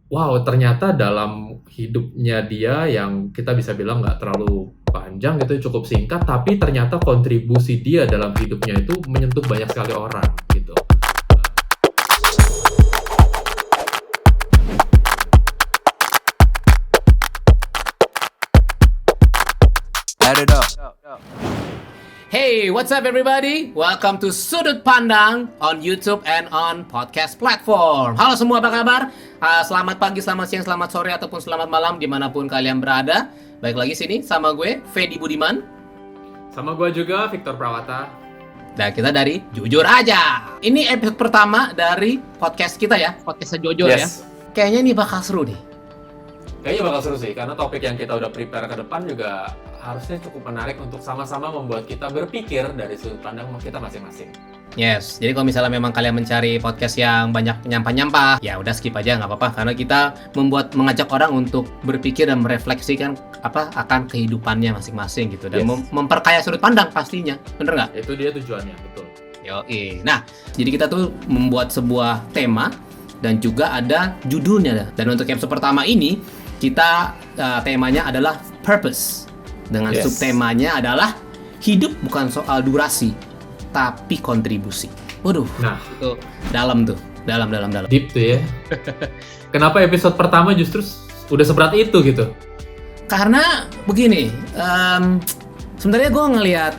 wow ternyata dalam hidupnya dia yang kita bisa bilang nggak terlalu panjang gitu, cukup singkat, tapi ternyata kontribusi dia dalam hidupnya itu menyentuh banyak sekali orang gitu. Add it up. Hey, what's up everybody? Welcome to Sudut Pandang on YouTube and on podcast platform. Halo semua, apa kabar? Selamat pagi, selamat siang, selamat sore, ataupun selamat malam dimanapun kalian berada. Baik lagi sini sama gue, Fedi Budiman. Sama gue juga, Victor Prawata. Dan kita dari Jujur Aja. Ini episode pertama dari podcast kita ya, podcastnya Jujur ya. Kayaknya ini bakal seru nih. Kayaknya bakal seru sih, karena topik yang kita udah prepare ke depan juga harusnya cukup menarik untuk sama-sama membuat kita berpikir dari sudut pandang kita masing-masing. Yes, jadi kalau misalnya memang kalian mencari podcast yang banyak nyampah-nyampah, ya udah skip aja, nggak apa-apa. Karena kita mengajak orang untuk berpikir dan merefleksikan akan kehidupannya masing-masing gitu. Dan memperkaya sudut pandang pastinya, bener nggak? Itu dia tujuannya, betul. Yoi. Nah, jadi kita tuh membuat sebuah tema dan juga ada judulnya. Dan untuk episode pertama ini, kita temanya adalah purpose. Dengan subtemanya adalah hidup bukan soal durasi, tapi kontribusi. Waduh, nah itu dalam. Deep tuh ya. Kenapa episode pertama justru udah seberat itu gitu? Karena begini, sebenarnya gue ngelihat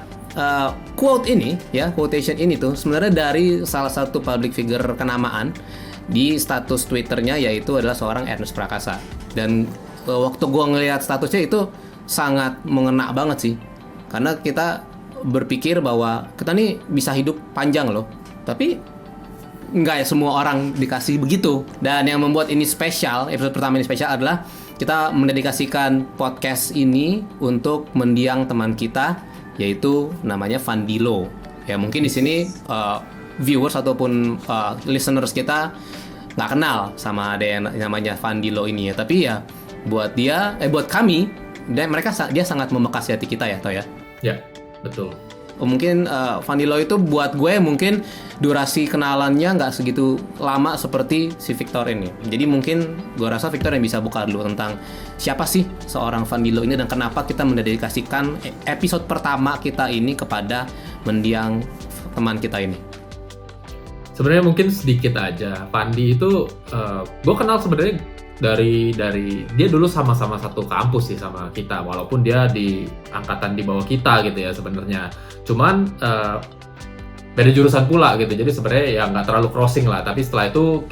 quote ini, ya quotation ini tuh sebenarnya dari salah satu public figure kenamaan di status Twitternya, yaitu adalah seorang Ernest Prakasa. Dan waktu gue ngelihat statusnya itu sangat mengena banget sih, karena kita berpikir bahwa kita nih bisa hidup panjang loh, tapi nggak ya semua orang dikasih begitu. Dan yang membuat ini spesial, episode pertama ini spesial adalah kita mendedikasikan podcast ini untuk mendiang teman kita, yaitu namanya Vandilo. Ya mungkin di sini viewers ataupun listeners kita nggak kenal sama ada yang namanya Vandilo ini ya, tapi ya buat kami dan dia sangat membekas hati kita ya, Toh ya. Ya, betul. Mungkin Vandilo itu buat gue mungkin durasi kenalannya nggak segitu lama seperti si Victor ini. Jadi mungkin gue rasa Victor yang bisa buka dulu tentang siapa sih seorang Vandilo ini dan kenapa kita mendedikasikan episode pertama kita ini kepada mendiang teman kita ini. Sebenarnya mungkin sedikit aja. Pandi itu gue kenal sebenarnya dari dia dulu sama-sama satu kampus sih sama kita, walaupun dia di angkatan di bawah kita gitu ya sebenarnya. Cuman beda jurusan pula gitu. Jadi sebenarnya ya nggak terlalu crossing lah. Tapi setelah itu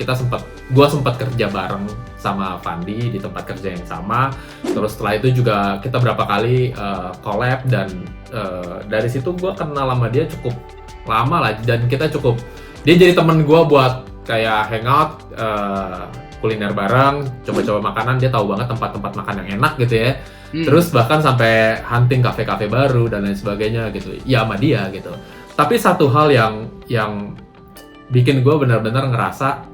gue sempat kerja bareng sama Pandi di tempat kerja yang sama. Terus setelah itu juga kita berapa kali collab dan dari situ gue kenal sama dia cukup lama lah, dan kita dia jadi temen gue buat kayak hangout, kuliner bareng, coba-coba makanan. Dia tahu banget tempat-tempat makan yang enak gitu ya. Terus bahkan sampai hunting kafe-kafe baru dan lain sebagainya gitu. Ya sama dia gitu. Tapi satu hal yang bikin gue benar-benar ngerasa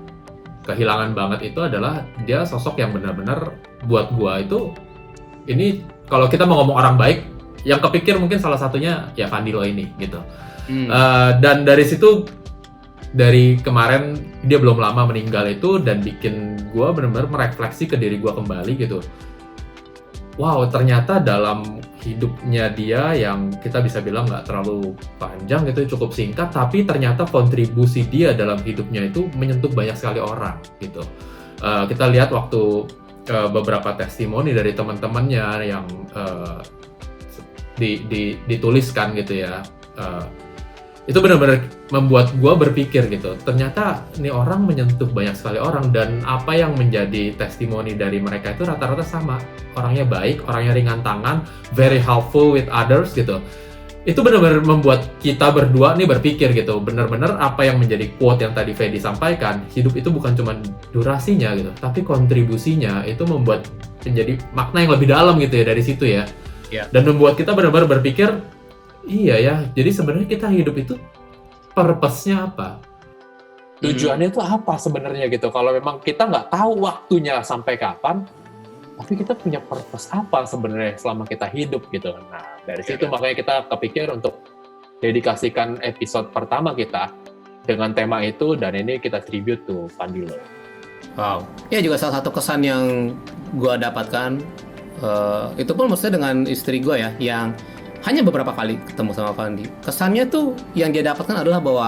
kehilangan banget itu adalah dia sosok yang benar-benar buat gue itu, ini kalau kita mau ngomong orang baik, yang kepikir mungkin salah satunya ya Vandilo ini gitu. Dan dari situ, dari kemarin dia belum lama meninggal itu, dan bikin gue benar-benar merefleksi ke diri gue kembali gitu. Wow, ternyata dalam hidupnya dia yang kita bisa bilang nggak terlalu panjang gitu, cukup singkat, tapi ternyata kontribusi dia dalam hidupnya itu menyentuh banyak sekali orang gitu. Kita lihat waktu beberapa testimoni dari teman-temannya yang dituliskan gitu ya. Itu benar-benar membuat gue berpikir gitu, ternyata ini orang menyentuh banyak sekali orang, dan apa yang menjadi testimoni dari mereka itu rata-rata sama, orangnya baik, orangnya ringan tangan, very helpful with others gitu. Itu benar-benar membuat kita berdua nih berpikir gitu, benar-benar apa yang menjadi quote yang tadi Fedi sampaikan, hidup itu bukan cuma durasinya gitu, tapi kontribusinya itu membuat menjadi makna yang lebih dalam gitu ya dari situ ya. Dan membuat kita benar-benar berpikir, iya ya, jadi sebenarnya kita hidup itu purpose-nya apa? Tujuannya itu apa sebenarnya gitu? Kalau memang kita nggak tahu waktunya sampai kapan, tapi kita punya purpose apa sebenarnya selama kita hidup gitu. Nah, dari situ makanya kita kepikir untuk dedikasikan episode pertama kita dengan tema itu, dan ini kita tribute to Vandilo. Wow. Ya juga salah satu kesan yang gue dapatkan itu pun maksudnya dengan istri gue ya, yang hanya beberapa kali ketemu sama Fandi. Kesannya tuh yang dia dapatkan adalah bahwa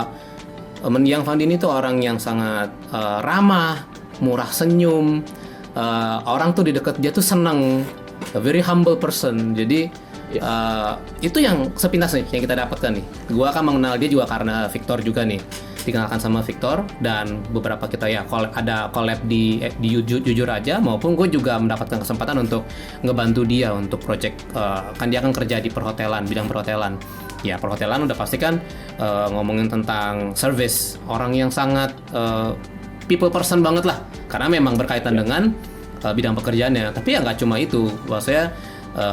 mendiang Fandi ini tuh orang yang sangat ramah, murah senyum, orang tuh di dekat dia tuh seneng, a very humble person. Jadi itu yang sepintas nih yang kita dapatkan nih. Gua akan mengenal dia juga karena Victor juga nih, dikenalkan sama Victor, dan beberapa kita ya ada collab di Jujur Aja, maupun gue juga mendapatkan kesempatan untuk ngebantu dia untuk project, kan dia akan kerja di perhotelan, bidang perhotelan. Ya perhotelan udah pasti kan ngomongin tentang service, orang yang sangat people person banget lah, karena memang berkaitan dengan bidang pekerjaannya. Tapi ya nggak cuma itu, maksudnya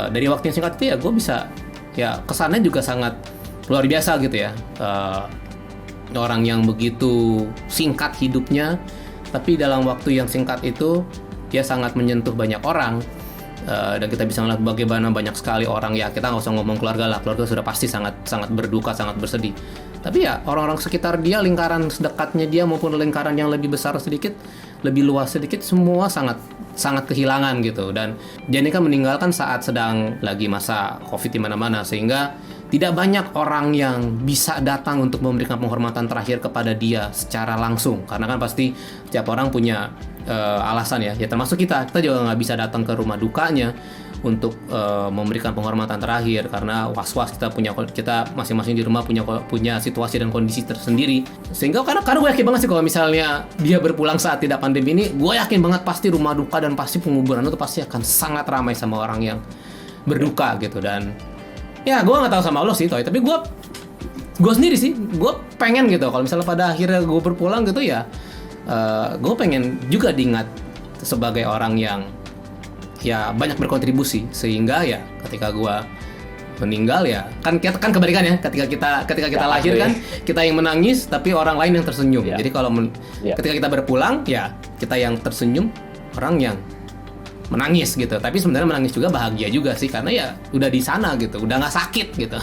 dari waktu yang singkat itu ya gue bisa, ya kesannya juga sangat luar biasa gitu ya. Orang yang begitu singkat hidupnya, tapi dalam waktu yang singkat itu dia sangat menyentuh banyak orang, dan kita bisa melihat bagaimana banyak sekali orang, ya kita nggak usah ngomong keluarga lah, keluarga sudah pasti sangat berduka, sangat bersedih. Tapi ya orang-orang sekitar dia, lingkaran sedekatnya dia maupun lingkaran yang lebih besar sedikit, lebih luas sedikit, semua sangat kehilangan gitu. Dan dia ini kan meninggalkan saat sedang lagi masa COVID di mana-mana, sehingga tidak banyak orang yang bisa datang untuk memberikan penghormatan terakhir kepada dia secara langsung, karena kan pasti setiap orang punya alasan ya termasuk kita juga nggak bisa datang ke rumah dukanya untuk memberikan penghormatan terakhir, karena was-was kita masing-masing di rumah punya situasi dan kondisi tersendiri. Sehingga karena gue yakin banget sih kalau misalnya dia berpulang saat tidak pandemi ini, gue yakin banget pasti rumah duka dan pasti penguburan itu pasti akan sangat ramai sama orang yang berduka gitu. Dan ya gue nggak tahu sama lo sih Toy, tapi gue sendiri sih, gue pengen gitu kalau misalnya pada akhirnya gue berpulang gitu ya, gue pengen juga diingat sebagai orang yang ya banyak berkontribusi, sehingga ya ketika gue meninggal ya kan kebalikan ya, ketika kita lahir kan kita yang menangis tapi orang lain yang tersenyum. Jadi kalau ketika kita berpulang ya kita yang tersenyum, orang yang menangis gitu. Tapi sebenarnya menangis juga bahagia juga sih, karena ya udah di sana gitu, udah nggak sakit gitu.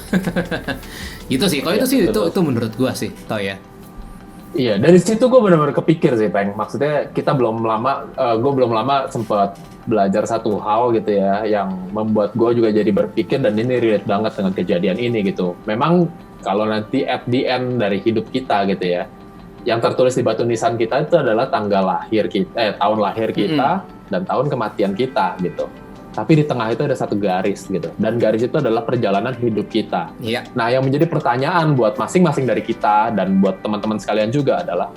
Gitu sih. Kalau itu menurut gua sih, toh ya. Iya, dari situ gue benar-benar kepikir sih, Peng. Maksudnya gue belum lama sempat belajar satu hal gitu ya, yang membuat gue juga jadi berpikir, dan ini relate banget dengan kejadian ini gitu. Memang kalau nanti at the end dari hidup kita gitu ya, yang tertulis di batu nisan kita itu adalah tanggal lahir kita, tahun lahir kita, dan tahun kematian kita gitu. Tapi di tengah itu ada satu garis gitu, dan garis itu adalah perjalanan hidup kita. Iya. Nah, yang menjadi pertanyaan buat masing-masing dari kita dan buat teman-teman sekalian juga adalah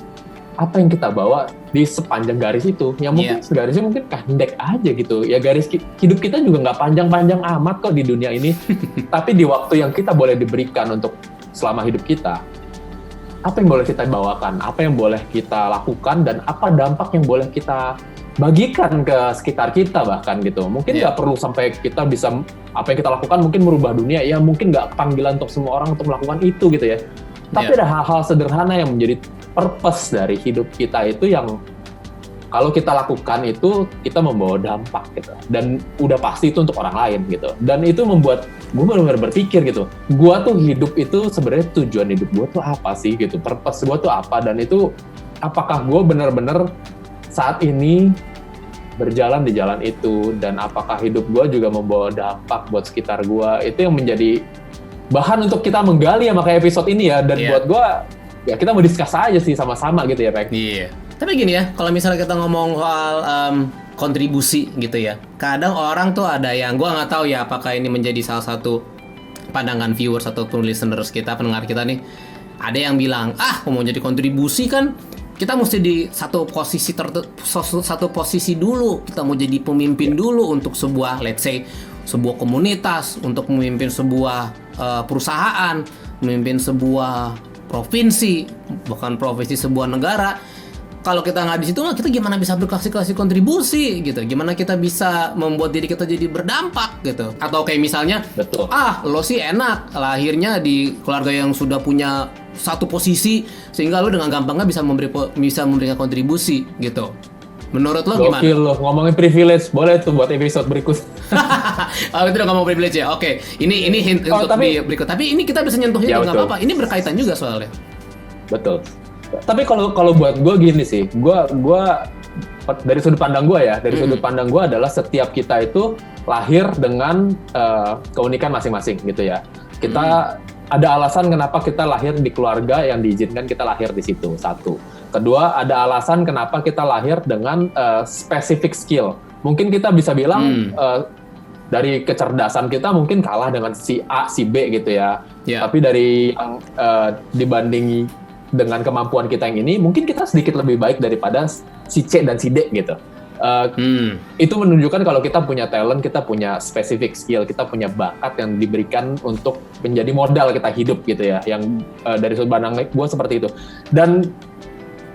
apa yang kita bawa di sepanjang garis itu? Yang mungkin garisnya mungkin pendek aja gitu. Ya garis hidup kita juga nggak panjang-panjang amat kok di dunia ini. Tapi di waktu yang kita boleh diberikan untuk selama hidup kita, apa yang boleh kita bawakan, apa yang boleh kita lakukan, dan apa dampak yang boleh kita bagikan ke sekitar kita bahkan gitu. Mungkin nggak perlu sampai kita bisa, apa yang kita lakukan mungkin merubah dunia, ya mungkin nggak panggilan untuk semua orang untuk melakukan itu gitu ya. Tapi ada hal-hal sederhana yang menjadi purpose dari hidup kita itu, yang kalau kita lakukan itu kita membawa dampak gitu, dan udah pasti itu untuk orang lain gitu. Dan itu membuat gue benar-benar berpikir gitu, gue tuh hidup itu sebenarnya tujuan hidup gue tuh apa sih gitu, purpose gue tuh apa, dan itu apakah gue benar-benar saat ini berjalan di jalan itu, dan apakah hidup gue juga membawa dampak buat sekitar gue. Itu yang menjadi bahan untuk kita menggali ya, makanya episode ini ya. Dan buat gue ya kita mau discuss aja sih sama-sama gitu ya, Pak. Iya. Tapi gini ya, kalau misalnya kita ngomong soal kontribusi gitu ya, kadang orang tuh ada yang, gue nggak tahu ya apakah ini menjadi salah satu pandangan viewers ataupun listeners kita, pendengar kita nih, ada yang bilang, mau jadi kontribusi kan kita mesti di satu posisi dulu, kita mau jadi pemimpin dulu untuk sebuah, let's say, sebuah komunitas, untuk memimpin sebuah perusahaan, memimpin sebuah provinsi, bahkan provinsi sebuah negara. Kalau kita nggak di situ, kita gimana bisa berkasih kontribusi gitu? Gimana kita bisa membuat diri kita jadi berdampak gitu? Atau kayak misalnya, lo sih enak lahirnya di keluarga yang sudah punya satu posisi, sehingga lo dengan gampangnya bisa memberikan kontribusi gitu. Menurut lo gimana? Gokil lo, ngomongin privilege, boleh tuh buat episode berikut. Itu udah ngomong privilege ya. Oke, ini hint untuk di berikut. Tapi ini kita bisa nyentuhnya juga nggak apa-apa. Ini berkaitan juga soalnya. Betul. Tapi kalau buat gue gini sih, gue dari sudut pandang gue ya, dari sudut pandang gue adalah setiap kita itu lahir dengan keunikan masing-masing gitu ya. Kita ada alasan kenapa kita lahir di keluarga yang diizinkan kita lahir di situ, satu. Kedua, ada alasan kenapa kita lahir dengan specific skill. Mungkin kita bisa bilang dari kecerdasan kita mungkin kalah dengan si A, si B gitu ya. Tapi dari yang dibanding dengan kemampuan kita yang ini, mungkin kita sedikit lebih baik daripada si C dan si D gitu. Itu menunjukkan kalau kita punya talent, kita punya specific skill, kita punya bakat yang diberikan untuk menjadi modal kita hidup gitu ya. Yang dari sudut pandang gue seperti itu. Dan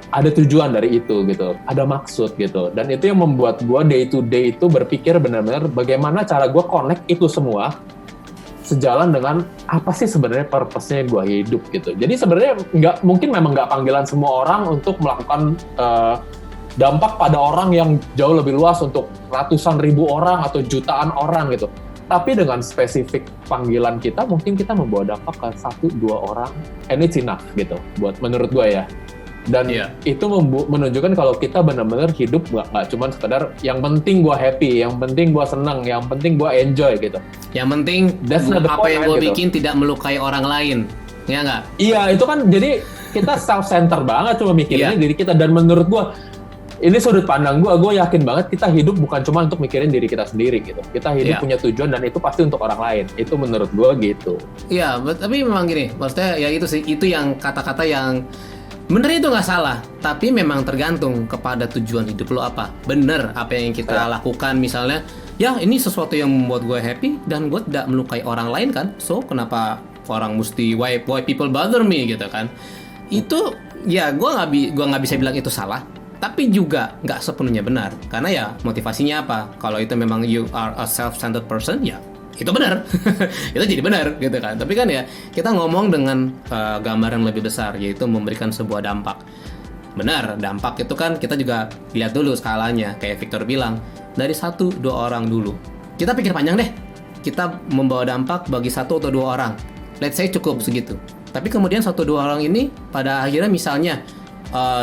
ada tujuan dari itu gitu, ada maksud gitu. Dan itu yang membuat gue day to day itu berpikir benar-benar bagaimana cara gue connect itu semua sejalan dengan apa sih sebenarnya purpose-nya gue hidup gitu. Jadi sebenarnya memang nggak panggilan semua orang untuk melakukan dampak pada orang yang jauh lebih luas untuk ratusan ribu orang atau jutaan orang gitu. Tapi dengan spesifik panggilan kita, mungkin kita membawa dampak ke 1-2 orang, and it's enough gitu, buat menurut gue ya. Dan itu menunjukkan kalau kita benar-benar hidup nggak cuma sekedar yang penting gue happy, yang penting gue seneng, yang penting gue enjoy gitu. Yang penting apa yang gue bikin tidak melukai orang lain, ya nggak? Iya, itu kan jadi kita self-center banget cuma mikirin diri kita. Dan menurut gue, ini sudut pandang gue yakin banget kita hidup bukan cuma untuk mikirin diri kita sendiri gitu. Kita hidup punya tujuan dan itu pasti untuk orang lain. Itu menurut gue gitu. Iya, tapi memang gini, maksudnya ya itu sih, itu yang kata-kata yang bener itu nggak salah, tapi memang tergantung kepada tujuan hidup lo apa. Bener apa yang kita lakukan misalnya, ya ini sesuatu yang membuat gue happy dan gue tidak melukai orang lain kan. So kenapa orang mesti why people bother me gitu kan? Itu ya gue nggak bisa bilang itu salah. Tapi juga nggak sepenuhnya benar, karena ya motivasinya apa? Kalau itu memang you are a self-centered person, ya itu benar, itu jadi benar gitu kan. Tapi kan ya kita ngomong dengan gambaran lebih besar, yaitu memberikan sebuah dampak. Benar, dampak itu kan kita juga lihat dulu skalanya, kayak Victor bilang dari 1-2 orang dulu. Kita pikir panjang deh, kita membawa dampak bagi 1 atau 2 orang. Let's say cukup segitu. Tapi kemudian 1-2 orang ini pada akhirnya misalnya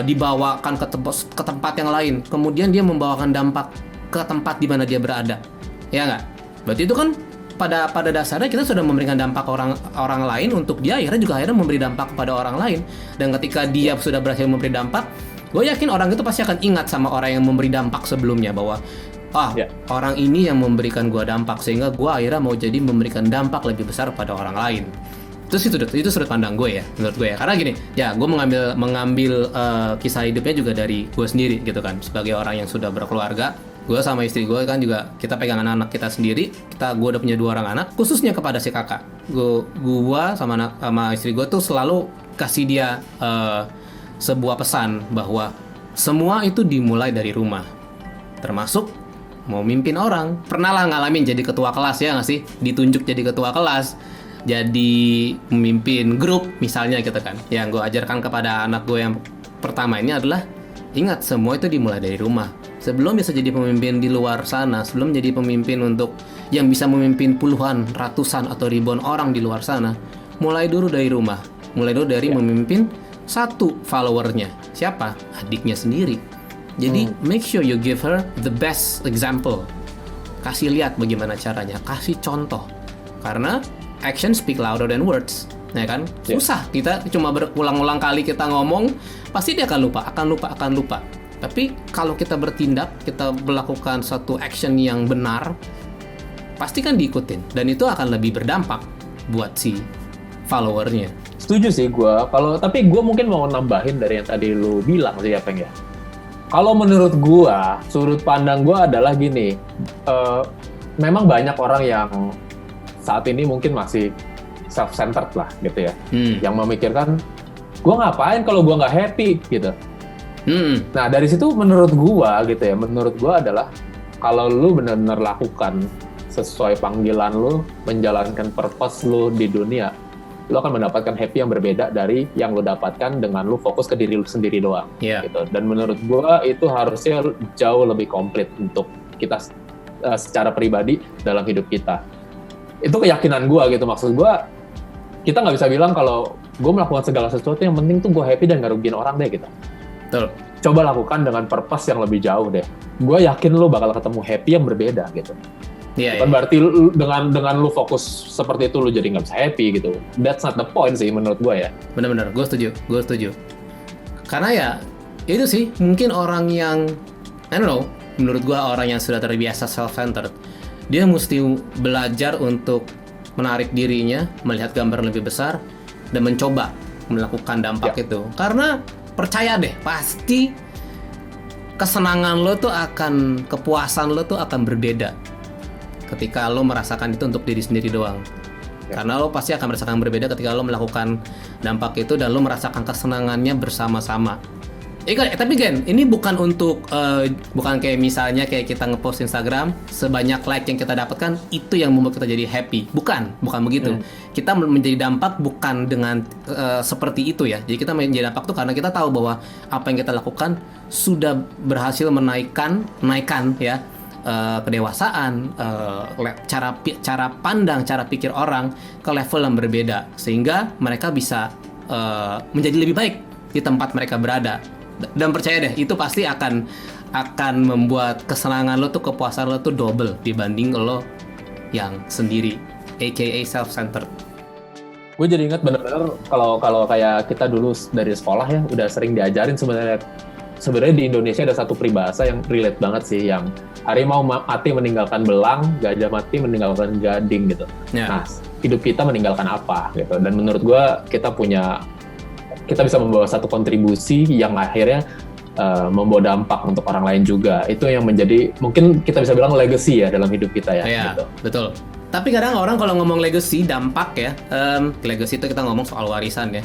dibawakan ke tempat yang lain, kemudian dia membawakan dampak ke tempat di mana dia berada, ya nggak? Berarti itu kan pada dasarnya kita sudah memberikan dampak orang lain untuk dia akhirnya memberi dampak kepada orang lain. Dan ketika dia sudah berhasil memberi dampak, gue yakin orang itu pasti akan ingat sama orang yang memberi dampak sebelumnya bahwa orang ini yang memberikan gue dampak, sehingga gue akhirnya mau jadi memberikan dampak lebih besar pada orang lain. Itu sudut pandang gue ya, menurut gue ya. Karena gini, ya gue mengambil kisah hidupnya juga dari gue sendiri gitu kan. Sebagai orang yang sudah berkeluarga, gue sama istri gue kan juga kita pegang anak-anak kita sendiri. Gue udah punya 2 orang anak, khususnya kepada si kakak. Gue sama istri gue tuh selalu kasih dia sebuah pesan bahwa semua itu dimulai dari rumah, termasuk mau mimpin orang. Pernah lah ngalamin jadi ketua kelas ya nggak sih? Ditunjuk jadi ketua kelas, jadi memimpin grup misalnya gitu kan. Yang gue ajarkan kepada anak gue yang pertama ini adalah ingat, semua itu dimulai dari rumah. Sebelum bisa jadi pemimpin di luar sana, sebelum jadi pemimpin untuk yang bisa memimpin puluhan, ratusan atau ribuan orang di luar sana, mulai dulu dari rumah. Mulai dulu dari memimpin 1 followernya. Siapa? Adiknya sendiri. Jadi make sure you give her the best example. Kasih lihat bagaimana caranya, kasih contoh. Karena action speak louder than words, ya kan? Susah, kita cuma berulang-ulang kali kita ngomong, pasti dia akan lupa. Tapi kalau kita bertindak, kita melakukan satu action yang benar, pasti kan diikutin, dan itu akan lebih berdampak buat si followernya. Setuju sih gue. Tapi gue mungkin mau nambahin dari yang tadi lu bilang sih ya, Peng ya. Kalau menurut gue, sudut pandang gue adalah gini, memang banyak orang yang saat ini mungkin masih self-centered lah gitu ya, yang memikirkan gue ngapain kalau gue nggak happy gitu. Nah dari situ menurut gue gitu ya, menurut gue adalah kalau lu benar-benar lakukan sesuai panggilan lu, menjalankan purpose lu di dunia, lu akan mendapatkan happy yang berbeda dari yang lu dapatkan dengan lu fokus ke diri lu sendiri doang. Gitu. Dan menurut gue itu harusnya jauh lebih komplit untuk kita secara pribadi dalam hidup kita. Itu keyakinan gue gitu. Maksud gue, kita nggak bisa bilang kalau gue melakukan segala sesuatu yang penting tuh gue happy dan nggak rugiin orang deh gitu. Betul. coba lakukan dengan purpose yang lebih jauh deh. Gue yakin lu bakal ketemu happy yang berbeda gitu. Iya, Bukan berarti dengan lu fokus seperti itu lu jadi nggak bisa happy gitu. That's not the point sih menurut gue ya. Benar-benar, gue setuju. Karena ya itu sih mungkin orang yang, I don't know, menurut gue orang yang sudah terbiasa self-centered, dia mesti belajar untuk menarik dirinya, melihat gambar lebih besar, dan mencoba melakukan dampak itu. Karena percaya deh, pasti kesenangan lo tuh akan, kepuasan lo tuh akan berbeda ketika lo merasakan itu untuk diri sendiri doang. Karena lo pasti akan merasakan berbeda ketika lo melakukan dampak itu dan lo merasakan kesenangannya bersama-sama. Tapi Gen, ini bukan untuk bukan kayak misalnya kayak kita ngepost Instagram, sebanyak like yang kita dapatkan itu yang membuat kita jadi happy. Bukan begitu. Kita menjadi dampak bukan dengan seperti itu ya. Jadi kita menjadi dampak tuh karena kita tahu bahwa apa yang kita lakukan sudah berhasil menaikkan ya kedewasaan, cara pandang, cara pikir orang ke level yang berbeda, sehingga mereka bisa menjadi lebih baik di tempat mereka berada. Dan percaya deh, itu pasti akan membuat kesenangan lo tuh, kepuasan lo tuh double dibanding lo yang sendiri, aka self-centered. Gue jadi ingat bener-bener kalau kayak kita dulu dari sekolah ya udah sering diajarin sebenarnya di Indonesia ada satu peribahasa yang relate banget sih, yang harimau mati meninggalkan belang, gajah mati meninggalkan gading gitu. Nah, hidup kita meninggalkan apa gitu. Dan menurut gue kita bisa membawa satu kontribusi yang akhirnya membawa dampak untuk orang lain juga. Itu yang menjadi, mungkin kita bisa bilang legacy ya dalam hidup kita ya. Iya, gitu. betul. Tapi kadang orang kalau ngomong legacy, dampak ya, legacy itu kita ngomong soal warisan ya.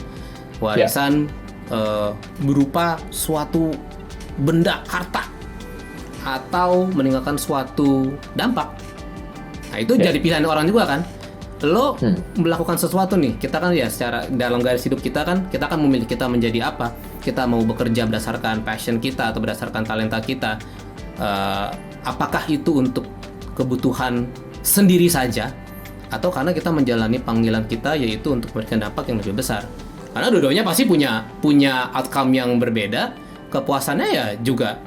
Warisan berupa suatu benda, harta, atau meninggalkan suatu dampak. Nah itu jadi pilihan orang juga kan. Lo melakukan sesuatu nih, kita kan ya secara dalam garis hidup kita kan memilih kita menjadi apa. Kita mau bekerja berdasarkan passion kita atau berdasarkan talenta kita. Apakah itu untuk kebutuhan sendiri saja, atau karena kita menjalani panggilan kita yaitu untuk memberikan dampak yang lebih besar. Karena dua-duanya pasti punya outcome yang berbeda, kepuasannya ya juga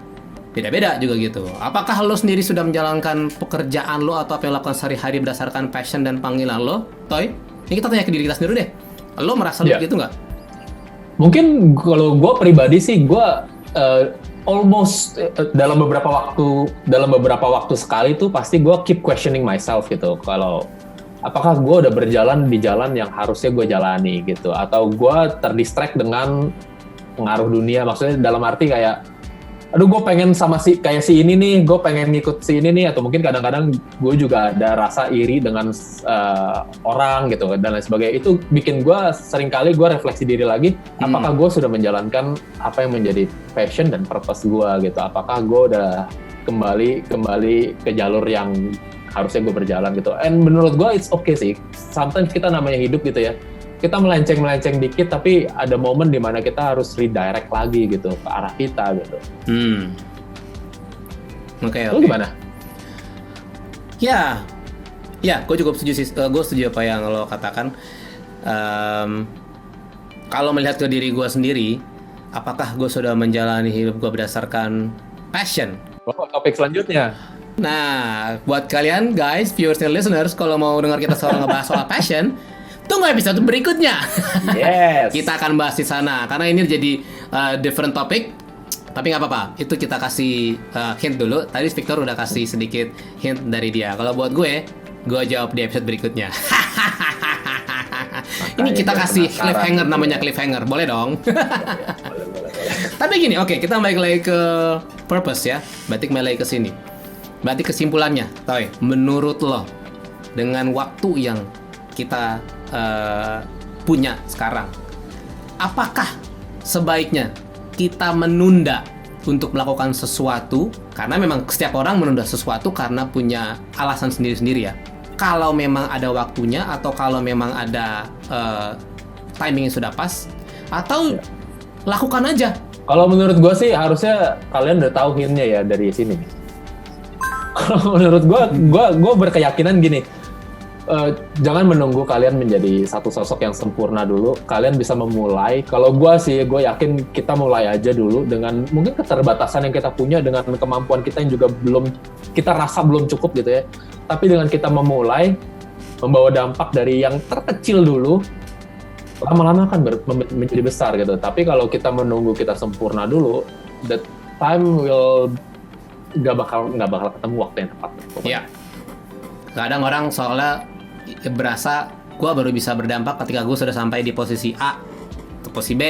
beda-beda juga gitu. Apakah lo sendiri sudah menjalankan pekerjaan lo atau apa yang lo lakukan sehari-hari berdasarkan passion dan panggilan lo, Toy? Ini kita tanya ke diri kita sendiri deh. Lo merasa lo gitu nggak? Mungkin kalau gue pribadi sih, gue almost dalam beberapa waktu sekali tuh pasti gue keep questioning myself gitu. Kalau apakah gue udah berjalan di jalan yang harusnya gue jalani gitu, atau gue terdistract dengan pengaruh dunia. Maksudnya dalam arti kayak, aduh gue pengen sama kayak si ini nih, gue pengen ngikut si ini nih, atau mungkin kadang-kadang gue juga ada rasa iri dengan orang gitu dan lain sebagainya. Itu bikin gue seringkali gue refleksi diri lagi, apakah gue sudah menjalankan apa yang menjadi passion dan purpose gue gitu, apakah gue udah kembali ke jalur yang harusnya gue berjalan gitu. And menurut gue it's okay sih, sometimes kita namanya hidup gitu ya, kita melenceng dikit, tapi ada momen di mana kita harus redirect lagi gitu ke arah kita gitu. Oke. Lu gimana? Ya, gue cukup setuju sih. Gue setuju apa yang lo katakan. Kalau melihat ke diri gue sendiri, apakah gue sudah menjalani hidup gue berdasarkan passion? Topik selanjutnya. Nah, buat kalian guys, viewers and listeners, kalau mau dengar kita seorang ngebahas soal passion, tunggu episode berikutnya. Yes. Kita akan bahas di sana karena ini jadi different topic. Tapi nggak apa-apa, itu kita kasih hint dulu. Tadi Victor udah kasih sedikit hint dari dia. Kalau buat gue jawab di episode berikutnya. Ini kita kasih cliffhanger, namanya cliffhanger. Boleh dong? Tapi gini, oke, kita balik lagi ke purpose ya. Berarti kembali lagi ke sini. Berarti kesimpulannya, Toy, menurut lo, dengan waktu yang kita punya sekarang, apakah sebaiknya kita menunda untuk melakukan sesuatu? Karena memang setiap orang menunda sesuatu karena punya alasan sendiri-sendiri ya. Kalau memang ada waktunya, atau kalau memang ada timing yang sudah pas, atau lakukan aja. Kalau menurut gue sih harusnya kalian udah tahu hintnya ya dari sini. Kalau menurut gue berkeyakinan gini, jangan menunggu kalian menjadi satu sosok yang sempurna dulu. Kalian bisa memulai. Kalau gue yakin kita mulai aja dulu dengan mungkin keterbatasan yang kita punya, dengan kemampuan kita yang juga kita rasa belum cukup gitu ya. Tapi dengan kita memulai, membawa dampak dari yang terkecil dulu, lama-lama akan menjadi besar gitu. Tapi kalau kita menunggu kita sempurna dulu, the time will nggak bakal ketemu waktu yang tepat. Iya. Kadang orang soalnya berasa gue baru bisa berdampak ketika gue sudah sampai di posisi A atau posisi B,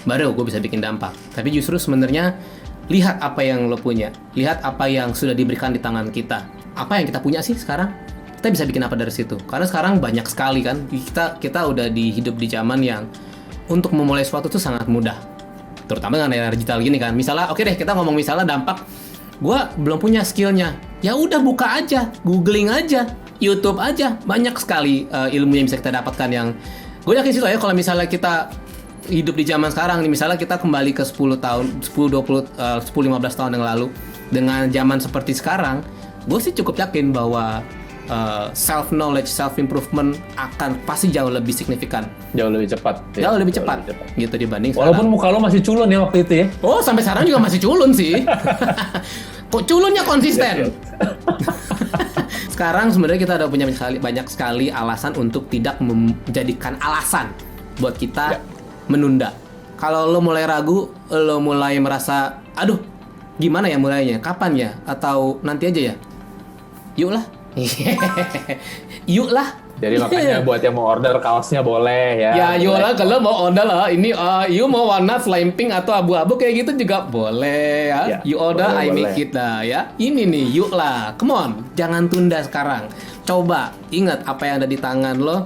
baru gue bisa bikin dampak. Tapi justru sebenarnya lihat apa yang lo punya, lihat apa yang sudah diberikan di tangan kita. Apa yang kita punya sih sekarang? Kita bisa bikin apa dari situ? Karena sekarang banyak sekali kan, kita udah hidup di zaman yang untuk memulai sesuatu itu sangat mudah. Terutama dengan era digital gini kan. Misalnya, oke deh kita ngomong misalnya dampak, gue belum punya skillnya, ya udah buka aja, googling aja, YouTube aja, banyak sekali ilmu yang bisa kita dapatkan. Yang gue yakin situ ya, kalau misalnya kita hidup di zaman sekarang nih, misalnya kita kembali ke 10 tahun, 10-15 tahun yang lalu dengan zaman seperti sekarang, gue sih cukup yakin bahwa self knowledge, self improvement akan pasti jauh lebih signifikan, jauh lebih cepat gitu dibanding walaupun sekarang. muka lo masih culun ya waktu itu ya. Oh, sampai sekarang juga masih culun sih. Kok culunnya konsisten. Sekarang sebenarnya kita udah punya banyak sekali alasan untuk tidak menjadikan alasan buat kita menunda. Kalau lo mulai ragu, lo mulai merasa, aduh, gimana ya mulainya? Kapan ya? Atau nanti aja ya? Yuk lah. Yuk lah. Jadi makanya buat yang mau order kaosnya boleh ya. Ya yuk lah, kalau mau order lah. Ini you mau warna slime pink atau abu-abu kayak gitu juga boleh ya. You order, I make it lah ya. Ini nih, yuk lah. Come on, jangan tunda sekarang. Coba ingat apa yang ada di tangan lo,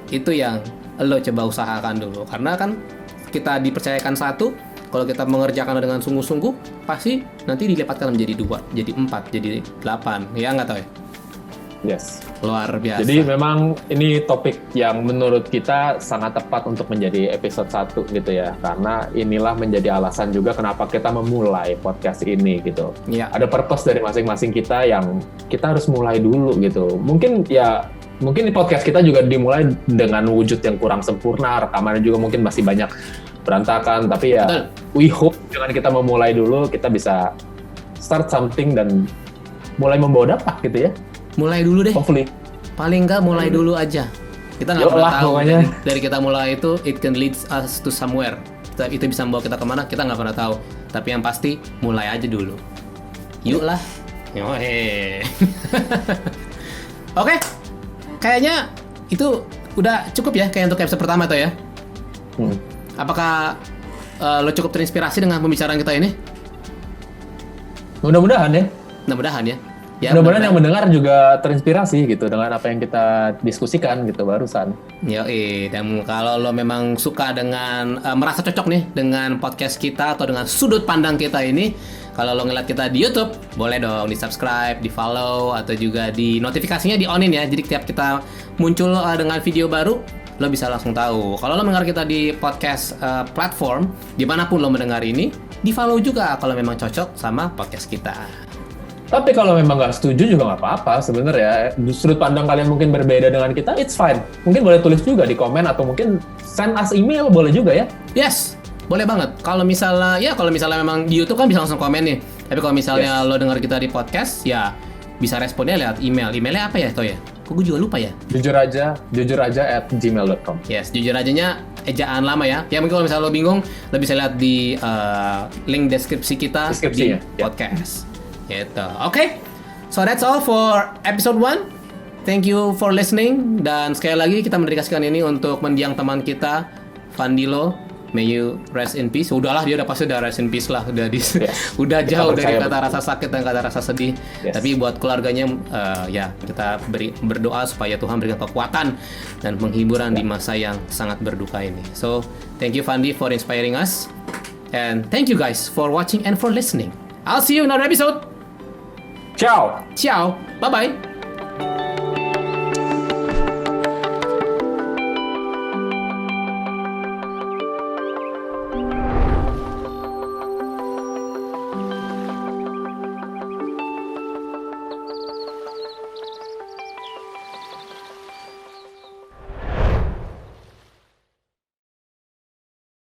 itu yang lo coba usahakan dulu. Karena kan kita dipercayakan satu, kalau kita mengerjakan dengan sungguh-sungguh, pasti nanti dilipatkan menjadi 2, jadi 4, jadi 8. Ya nggak tahu ya? Yes. Luar biasa. Jadi memang ini topik yang menurut kita sangat tepat untuk menjadi episode 1 gitu ya. Karena inilah menjadi alasan juga kenapa kita memulai podcast ini gitu. Ya. Ada purpose dari masing-masing kita yang kita harus mulai dulu gitu. Mungkin di podcast kita juga dimulai dengan wujud yang kurang sempurna, rekamannya juga mungkin masih banyak berantakan, tapi ya betul. We hope dengan kita memulai dulu kita bisa start something dan mulai membawa dampak gitu ya. Mulai dulu deh. Hopefully. Paling nggak mulai dulu aja. Kita nggak pernah tahu dari kita mulai itu it can lead us to somewhere. Itu bisa membawa kita kemana, kita nggak pernah tahu. Tapi yang pasti mulai aja dulu. Yuk lah. Oke. Kayaknya itu udah cukup ya kayak untuk episode pertama tuh ya. Apakah lo cukup terinspirasi dengan pembicaraan kita ini? Mudah-mudahan ya. Mudah-mudahan ya. Mudah-mudahan yang mendengar juga terinspirasi gitu dengan apa yang kita diskusikan gitu barusan. Dan kalau lo memang suka dengan merasa cocok nih dengan podcast kita atau dengan sudut pandang kita ini, kalau lo ngeliat kita di YouTube, boleh dong di subscribe, di follow, atau juga di notifikasinya di onin ya. Jadi tiap kita muncul dengan video baru, lo bisa langsung tahu. Kalau lo mendengar kita di podcast platform, dimanapun lo mendengar ini, di follow juga kalau memang cocok sama podcast kita. Tapi kalau memang nggak setuju juga nggak apa-apa sebenarnya. Sudut pandang kalian mungkin berbeda dengan kita, it's fine. Mungkin boleh tulis juga di komen atau mungkin send us email boleh juga ya. Yes, boleh banget. Kalau misalnya memang di YouTube kan bisa langsung komen nih. Tapi kalau misalnya lo dengar kita di podcast, ya bisa responnya lewat email. Emailnya apa ya, Toh ya? Kok gue juga lupa ya? Jujur aja @gmail.com. Yes, jujur ajanya ejaan lama ya. Ya mungkin kalau misalnya lo bingung, lo bisa lihat di link deskripsi kita di podcast. Gitu. Oke. So that's all for episode 1. Thank you for listening. Dan sekali lagi kita mendedikasikan ini untuk mendiang teman kita, Fandilo. May you rest in peace. Udahlah, dia pasti udah rest in peace lah. Udah jauh dari kata rasa sakit dan kata rasa sedih. Tapi buat keluarganya, ya kita berdoa supaya Tuhan berikan kekuatan dan penghiburan di masa yang sangat berduka ini. So thank you Fandi for inspiring us. And thank you guys for watching and for listening. I'll see you in another episode. Ciao. Ciao. Bye-bye.